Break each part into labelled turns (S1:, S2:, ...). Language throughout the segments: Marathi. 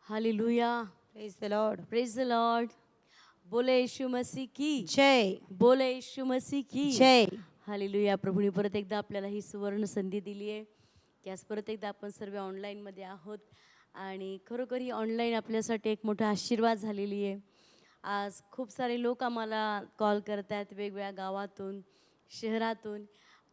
S1: Hallelujah.
S2: Praise the Lord.
S1: Praise the Lord. बोले येशू मसीह की
S2: जय.
S1: बोले येशू मसीह की
S2: जय.
S1: हालेलुया. प्रभूने परत एकदा आपल्याला ही सुवर्ण संधी दिली आहे की आज परत एकदा आपण सर्व ऑनलाईनमध्ये आहोत आणि खरोखर ही ऑनलाईन आपल्यासाठी एक मोठा आशीर्वाद झालेली आहे. आज खूप सारे लोक आम्हाला कॉल करत आहेत वेगवेगळ्या गावातून शहरातून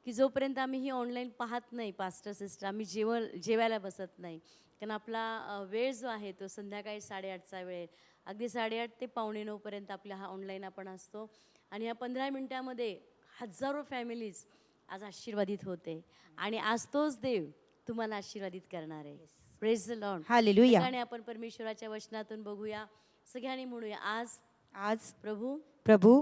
S1: की जोपर्यंत आम्ही ही ऑनलाईन पाहत नाही पास्टर सिस्टर आम्ही जेवायला बसत नाही. कारण आपला वेळ जो आहे तो संध्याकाळी 8:30चा वेळ अगदी 8:30 ते 8:45पर्यंत आपला हा ऑनलाईन आपण असतो आणि ह्या 15 मिनटामध्ये हजारो फॅमिलीज आज आशीर्वादित होते आणि आज तोच देव तुम्हाला आशीर्वादित करणार आहे. Praise the Lord.
S2: हालेलुया.
S1: आणि आपण परमेश्वराच्या वचनातून बघूया सगळ्यांनी म्हणूया आज
S2: प्रभू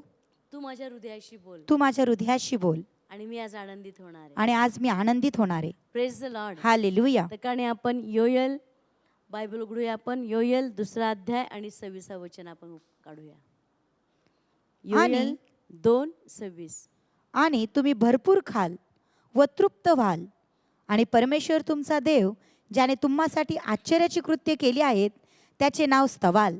S1: तू माझ्या हृदयाशी बोल
S2: तू माझ्या हृदयाशी बोल
S1: आणि मी आज आनंदित होणार आहे.
S2: आणि आज मी आनंदित होणार आहे.
S1: Praise the Lord.
S2: हालेलुया.
S1: त्याने आपण योयल बायबल उघडूया. आपण योयल 2 अध्याय आणि 26 वचन आपण काढूया. योयल 2:26.
S2: आणि तुम्ही भरपूर खाल व तृप्त व्हाल आणि परमेश्वर तुमचा देव ज्याने तुम्हासाठी आश्चर्याची कृत्य केली आहेत त्याचे नाव स्तवाल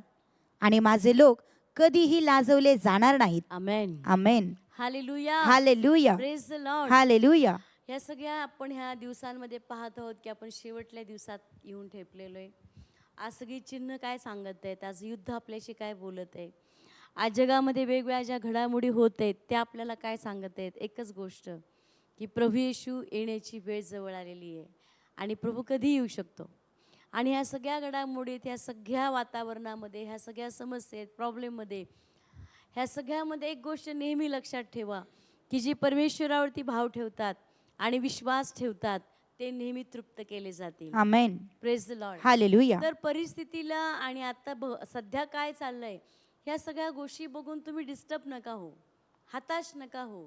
S2: आणि माझे लोक कधीही लाजवले जाणार नाहीत.
S1: Amen.
S2: Amen.
S1: Hallelujah.
S2: Hallelujah.
S1: Praise the Lord.
S2: Hallelujah.
S1: ह्या सगळ्या आपण ह्या दिवसांमध्ये पाहत आहोत की आपण शेवटल्या दिवसात येऊन ठेपलेलो आहे. आज सगळी चिन्ह काय सांगत आहेत, आज युद्ध आपल्याशी काय बोलत आहे, आज जगामध्ये वेगवेगळ्या ज्या घडामोडी होत आहेत त्या आपल्याला काय सांगत आहेत. एकच गोष्ट की प्रभू येशू येण्याची वेळ जवळ आलेली आहे आणि प्रभू कधी येऊ शकतो. आणि ह्या सगळ्या घडामोडीत ह्या सगळ्या वातावरणामध्ये ह्या सगळ्या समस्येत प्रॉब्लेममध्ये ह्या सगळ्यामध्ये एक गोष्ट नेहमी लक्षात ठेवा की जी परमेश्वरावरती भाव ठेवतात आणि विश्वास ठेवतात ते नेहमी तृप्त केले जातील.
S2: Amen.
S1: Praise the Lord.
S2: Hallelujah.
S1: तर परिस्थितीला आणि आता सध्या काय चाललंय ह्या सगळ्या गोष्टी बघून तुम्ही डिस्टर्ब नका हो, हताश नका हो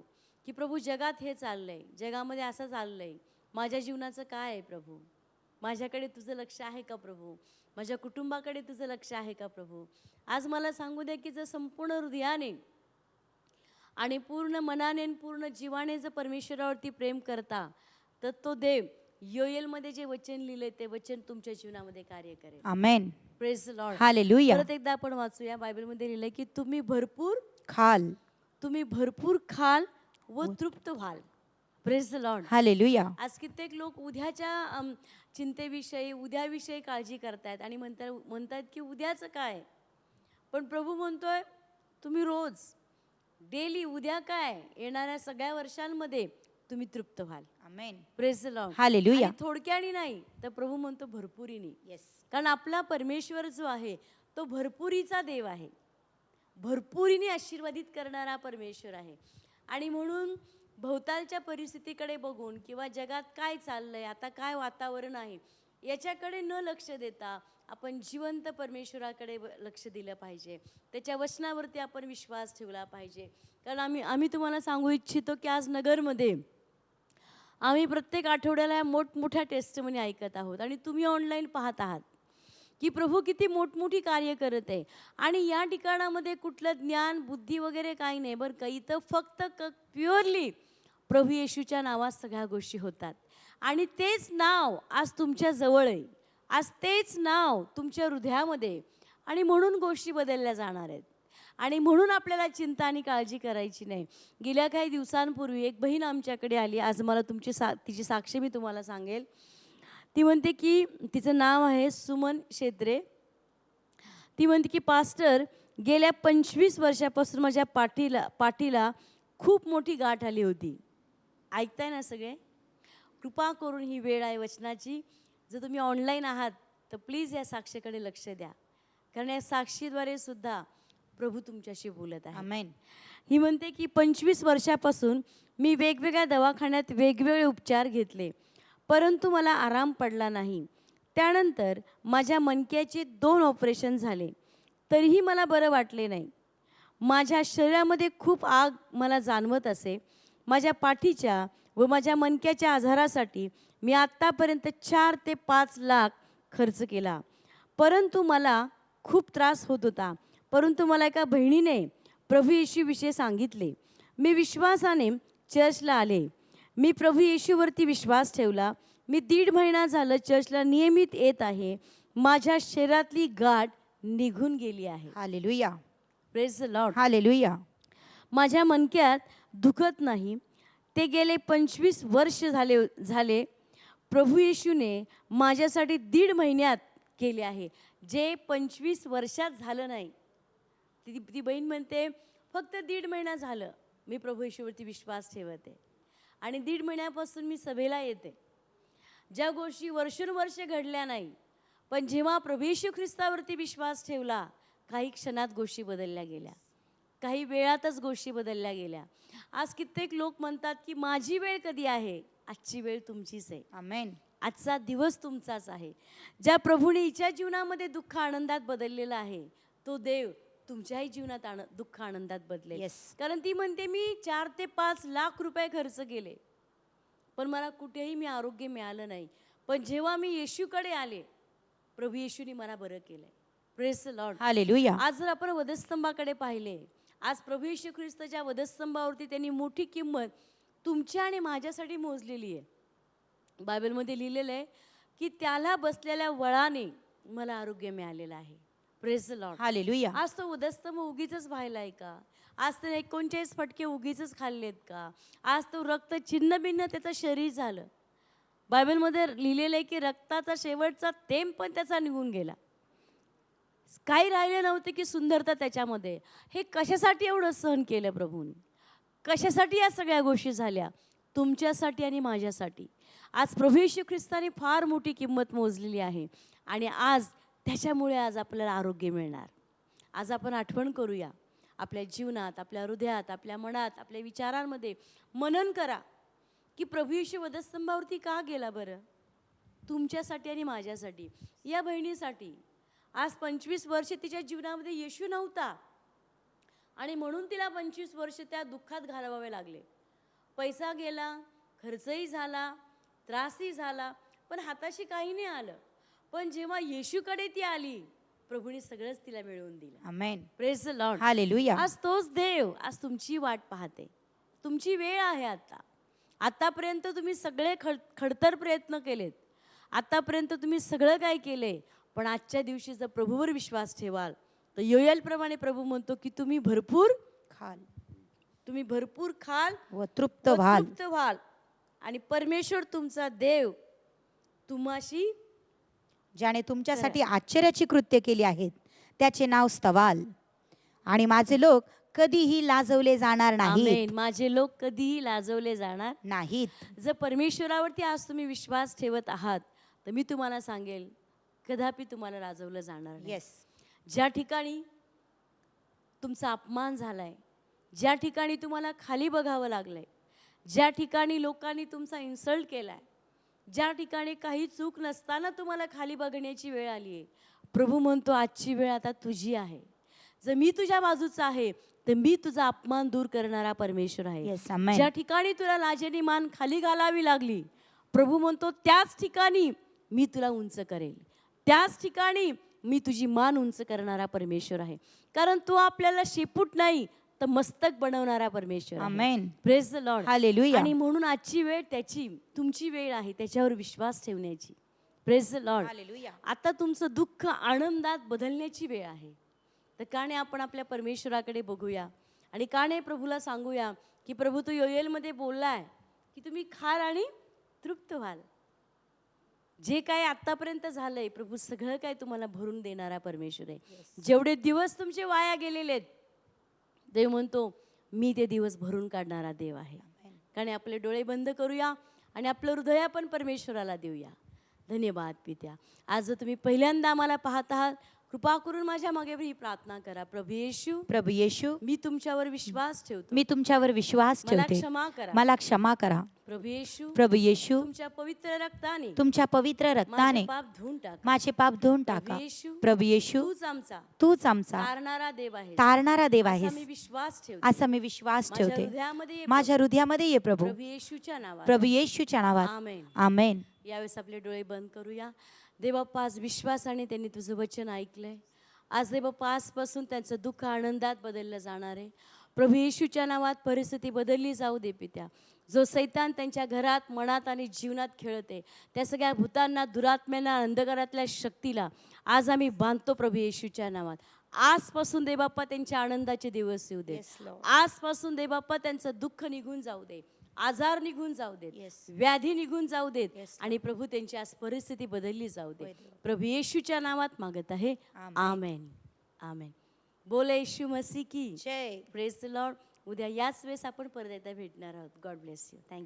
S1: की प्रभू जगात हे चाललंय, जगामध्ये असं चाललंय, माझ्या जीवनाचं काय आहे प्रभू, माझ्याकडे तुझं लक्ष आहे का प्रभू, माझ्या कुटुंबाकडे तुझं लक्ष आहे का प्रभू. आज मला सांगू द्या की जर संपूर्ण हृदयाने आणि पूर्ण मनाने पूर्ण जीवाने जर परमेश्वरावरती प्रेम करता तर तो देव योएलमध्ये जे वचन लिहिले ते वचन तुमच्या जीवनामध्ये कार्य करेल.
S2: Amen.
S1: Praise the Lord.
S2: Hallelujah.
S1: परत एकदा आपण वाचूया. बायबलमध्ये लिहिलंय की तुम्ही भरपूर खाल व तृप्त व्हाल. Praise the Lord.
S2: हालेलुया.
S1: आज कित्येक लोक उद्याच्या चिंतेविषयी उद्याविषयी काळजी करतायत आणि म्हणतात की उद्याचं काय. पण प्रभू म्हणतोय तुम्ही रोज डेली उद्या काय येणाऱ्या सगळ्या वर्षांमध्ये तुम्ही तृप्त व्हाल.
S2: Amen.
S1: Praise the Lord.
S2: Hallelujah.
S1: थोडक्याने नाही तर प्रभू म्हणतो भरपुरीने.
S2: येस.
S1: कारण आपला परमेश्वर जो आहे तो भरपुरीचा देव आहे, भरपुरीने आशीर्वादित करणारा परमेश्वर आहे. आणि म्हणून भोवतालच्या परिस्थितीकडे बघून किंवा जगात काय चाललंय आता काय वातावरण आहे याच्याकडे न लक्ष देता आपण जिवंत परमेश्वराकडे लक्ष दिलं पाहिजे, त्याच्या वचनावरती आपण विश्वास ठेवला पाहिजे. कारण आम्ही तुम्हाला सांगू इच्छितो की आज नगरमध्ये आम्ही प्रत्येक आठवड्याला मोठमोठ्या टेस्टमनी ऐकत आहोत आणि तुम्ही ऑनलाईन पाहत आहात की प्रभू किती मोठमोठी कार्य करत आहे. आणि या ठिकाणामध्ये कुठलं ज्ञान बुद्धी वगैरे काही नाही बरं का. इथं फक्त प्युअरली प्रभू येशूच्या नावात सगळ्या गोष्टी होतात आणि तेच नाव आज तुमच्या जवळ आहे, आज तेच नाव तुमच्या हृदयामध्ये आणि म्हणून गोष्टी बदलल्या जाणार आहेत. आणि म्हणून आपल्याला चिंता आणि काळजी करायची नाही. गेल्या काही दिवसांपूर्वी एक बहीण आमच्याकडे आली. आज मला तिची साक्ष मी तुम्हाला सांगेल. ती म्हणते की तिचं नाव आहे सुमन शेत्रे. ती म्हणते की पास्टर गेल्या 25 वर्षापासून माझ्या पाठीला खूप मोठी गाठ आली होती. ऐकताय ना सगळे. कृपा करून ही वेळ आहे वचनाची. जर तुम्ही ऑनलाईन आहात तर प्लीज या साक्षीकडे लक्ष द्या, कारण या साक्षीद्वारे सुद्धा प्रभू तुमच्याशी बोलत आहे.
S2: आमेन.
S1: ही म्हणते की 25 वर्षापासून मी वेगवेगळ्या दवाखान्यात वेगवेगळे उपचार घेतले परंतु मला आराम पडला नाही. त्यानंतर माझ्या मणक्याचे 2 ऑपरेशन झाले तरीही मला बरं वाटले नाही. माझ्या शरीरामध्ये खूप आग मला जाणवत असे. माझ्या पाठीच्या व माझ्या मणक्याच्या आजारासाठी मी आत्तापर्यंत 4 ते 5 लाख खर्च केला परंतु मला खूप त्रास होत होता. परंतु मला एका बहिणीने प्रभू येशूविषयी सांगितले. मी विश्वासाने चर्चला आले. मी प्रभू येशूवरती विश्वास ठेवला. मी 1.5 महिना झालं चर्चला नियमित येत आहे. माझ्या शरीरातली गाठ निघून गेली आहे.
S2: Hallelujah.
S1: Praise the Lord.
S2: Hallelujah.
S1: माझ्या मणक्यात दुखत नाही. ते गेले 25 वर्ष झाले प्रभू येशूने माझ्यासाठी 1.5 महिन्यात केले आहे. जे 25 वर्षात झालं नाही. ती बहीण म्हणते फक्त 1.5 महिना झालं मी प्रभू येशूवरती विश्वास ठेवते आणि 1.5 महिन्यापासून मी सभेला येते. ज्या गोष्टी वर्षानुवर्ष घडल्या नाही, पण जेव्हा प्रभू येशू ख्रिस्तावरती विश्वास ठेवला, काही क्षणात गोष्टी बदलल्या गेल्या, काही वेळातच गोष्टी बदलल्या गेल्या. आज कित्येक लोक म्हणतात की माझी वेळ कधी आहे. आजची वेळ तुमचीच आहे.
S2: आमेन.
S1: आजचा दिवस तुमचाच आहे. ज्या प्रभूने हिच्या जीवनामध्ये दुःख आनंदात बदललेला आहे, तो देव तुमच्याही जीवनात दुःख आनंदात बदलेल.
S2: Yes.
S1: कारण ती म्हणते मी 4 ते 5 लाख रुपये खर्च केले, पण मला कुठेही मी आरोग्य मिळालं नाही. पण जेव्हा मी येशूकडे आले, प्रभू येशूने मला बरं केलंय. Praise the Lord.
S2: हालेलुया.
S1: आज जर आपण वधस्तंभाकडे पाहिले, आज प्रभू येशू ख्रिस्ताच्या वधस्तंभावरती त्यांनी मोठी किंमत तुमच्या आणि माझ्यासाठी मोजलेली आहे. बायबलमध्ये लिहिलेलं आहे की त्याला बसलेल्या वळाने मला आरोग्य मिळालेलं आहे. Praise the Lord.
S2: हालेलुया.
S1: आज तो उदस्तंभ उगीच व्हायलाय का? आज तर 39 फटके उगीच खाल्लेत का? आज तो रक्त छिन्न भिन्न त्याचं शरीर झालं. बायबलमध्ये लिहिलेलं आहे की रक्ताचा शेवटचा थेंब पण त्याचा निघून गेला. काही राहिले नव्हते की सुंदरता त्याच्यामध्ये. हे कशासाठी एवढं सहन केलं प्रभूने? कशासाठी या सगळ्या गोष्टी झाल्या? तुमच्यासाठी आणि माझ्यासाठी. आज प्रभू येशू ख्रिस्ताने फार मोठी किंमत मोजलेली आहे आणि आज त्याच्यामुळे आज आपल्याला आरोग्य मिळणार. आज आपण आठवण करूया, आपल्या जीवनात, आपल्या हृदयात, आपल्या मनात, आपल्या विचारांमध्ये मनन करा की प्रभू येशू वधस्तंभावरती का गेला बरं? तुमच्यासाठी आणि माझ्यासाठी, या बहिणीसाठी. आज 25 वर्ष तिच्या जीवनामध्ये येशू नव्हता आणि म्हणून तिला 25 वर्ष त्या दुःखात घालवावे लागले. पैसा गेला, खर्चही झाला, त्रासही झाला, पण हाताशी काही नाही आलं. पण जेव्हा येशूकडे ती आली, प्रभूने सगळंच तिला मिळवून दिलं.
S2: Amen.
S1: Praise the Lord.
S2: Hallelujah.
S1: आज तोच देव आज तुमची वाट पाहते. तुमची वेळ आहे आता. आतापर्यंत तुम्ही सगळे खडतर प्रयत्न केलेत, आतापर्यंत तुम्ही सगळं काय केले, पण आजच्या दिवशी जर प्रभूवर विश्वास ठेवाल तर योएलप्रमाणे प्रभू म्हणतो की तुम्ही भरपूर
S2: खाल,
S1: तुम्ही भरपूर खाल
S2: व तृप्त व्हाल.
S1: तृप्त व्हाल आणि परमेश्वर तुमचा देव तुम्हाशी
S2: ज्याने तुमच्यासाठी आश्चर्याची कृत्य केली आहेत त्याचे नाव स्तवाल. आणि माझे लोक कधीही लाजवले जाणार नाहीत.
S1: आमेन. माझे लोक कधीही लाजवले जाणार
S2: नाहीत.
S1: जर परमेश्वरावरती आज तुम्ही विश्वास ठेवत आहात तर मी तुम्हाला सांगेल कदापि तुम्हाला लाजवलं जाणार नाही.
S2: येस.
S1: ज्या ठिकाणी तुमचा अपमान झालाय, ज्या ठिकाणी तुम्हाला खाली बघावं लागलंय, ज्या ठिकाणी लोकांनी तुमचा इन्सल्ट केलाय, ज्या ठिकाणी काही चूक नसताना तुम्हाला खाली बघण्याची वेळ आली आहे, प्रभू म्हणतो आजची वेळ आता तुझी आहे. जर मी तुझ्या बाजूचा आहे तर मी तुझा अपमान दूर करणारा परमेश्वर आहे.
S2: येस. आमेन.
S1: ज्या ठिकाणी तुला लाजेनी मान खाली घालावी लागली, प्रभू म्हणतो त्याच ठिकाणी मी तुला उंच करेल, त्याच ठिकाणी मी तुझी मान उंच करणारा परमेश्वर आहे. कारण तो आपल्याला शेपूट नाही तर मस्तक बनवणारा परमेश्वर आहे.
S2: Amen.
S1: Praise the Lord.
S2: Hallelujah.
S1: आणि म्हणून आजची वेळ त्याची तुमची वेळ आहे त्याच्यावर विश्वास ठेवण्याची. Praise the Lord.
S2: हालेलुया.
S1: आता तुमचं दुःख आनंदात बदलण्याची वेळ आहे. तर का नाही आपण आपल्या परमेश्वराकडे बघूया आणि का नाही प्रभूला सांगूया की प्रभू तू योएलमध्ये बोललाय की तुम्ही खाल आणि तृप्त व्हाल. जे काय आतापर्यंत झालंय प्रभू सगळं काय तुम्हाला भरून देणारा परमेश्वर आहे. जेवढे दिवस तुमचे वाया गेलेले आहेत, देव म्हणतो मी ते दिवस भरून काढणारा देव आहे. कारण आपले डोळे बंद करूया आणि आपलं हृदय आपण परमेश्वराला देऊया. धन्यवाद पित्या. आज जर तुम्ही पहिल्यांदा आम्हाला पाहत आहात, कृपा करून माझ्या मागे ही प्रार्थना करा. प्रभू येशू,
S2: प्रभू येशू,
S1: मी तुमच्यावर विश्वास ठेवतो,
S2: मी तुमच्यावर विश्वास
S1: मला
S2: ठेवते.
S1: क्षमा करा.
S2: मला क्षमा करा.
S1: प्रभू येशू,
S2: प्रभू येशू,
S1: तुमच्या पवित्र रक्ताने
S2: तुमच्या पवित्र रक्ताने
S1: माझे पाप धुवून टाका.
S2: माझे पाप धुवून टाका.
S1: प्रभू येशू,
S2: प्रभू येशू,
S1: तूच आमचा
S2: तूच आमचा
S1: तारणारा देव आहे.
S2: तारणारा देव
S1: असा
S2: आहेस.
S1: मी विश्वास ठेवतो.
S2: असा मी विश्वास
S1: माझ्या
S2: ठेवते.
S1: हृदयामध्ये ये
S2: माझ्या हृदयामध्ये ये प्रभू.
S1: प्रभू येशूच्या नावात.
S2: प्रभू येशूच्या नावात.
S1: आमेन.
S2: आमेन.
S1: यावेळेस आपले डोळे बंद करूया. देवबाप्पा आज विश्वासाने त्यांनी तुझं वचन ऐकलंय. आज देवबाप्पा आजपासून त्यांचं दुःख आनंदात बदललं जाणार आहे. प्रभू येशूच्या नावात परिस्थिती बदलली जाऊ दे पित्या. जो सैतान त्यांच्या घरात, मनात आणि जीवनात खेळते, त्या सगळ्या भूतांना, दुरात्म्यांना, अंधकारातल्या शक्तीला आज आम्ही बांधतो प्रभू येशूच्या नावात. आजपासून देवबाप्पा त्यांच्या आनंदाचे दिवस येऊ दे.
S2: Yes, Lord.
S1: आजपासून देवबाप्पा त्यांचं दुःख निघून जाऊ दे, आजार निघून जाऊ देत,
S2: Yes.
S1: व्याधी निघून जाऊ देत,
S2: Yes,
S1: आणि प्रभू त्यांची आज परिस्थिती बदलली जाऊ दे.
S2: होय, Lord.
S1: प्रभू येशूच्या नावात मागत आहे.
S2: Amen.
S1: आमेन. आमेन. बोले येशू मसीह की
S2: जय.
S1: Praise the Lord. उद्या याच वेळेस आपण परत एकदा भेटणार आहोत. God bless you. थँक्यू.